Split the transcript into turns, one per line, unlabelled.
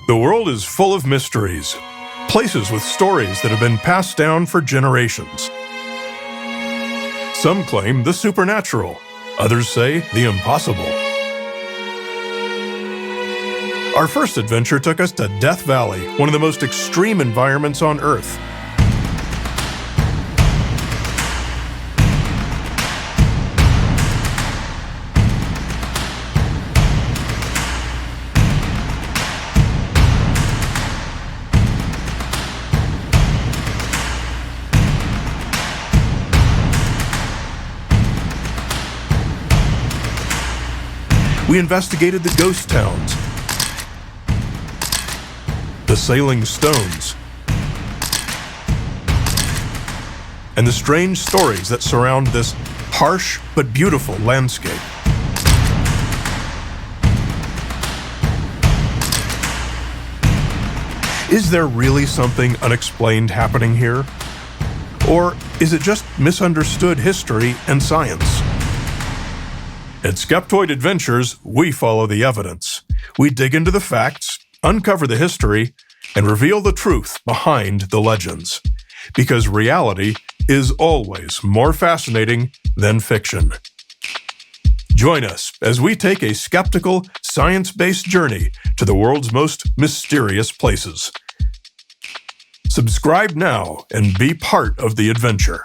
The world is full of mysteries, places with stories that have been passed down for generations. Some claim the supernatural, others say the impossible. Our first adventure took us to Death Valley, one of the most extreme environments on Earth. We investigated the ghost towns, the sailing stones, and the strange stories that surround this harsh but beautiful landscape. Is there really something unexplained happening here? Or is it just misunderstood history and science? At Skeptoid Adventures, we follow the evidence. We dig into the facts, uncover the history, and reveal the truth behind the legends. Because reality is always more fascinating than fiction. Join us as we take a skeptical, science-based journey to the world's most mysterious places. Subscribe now and be part of the adventure.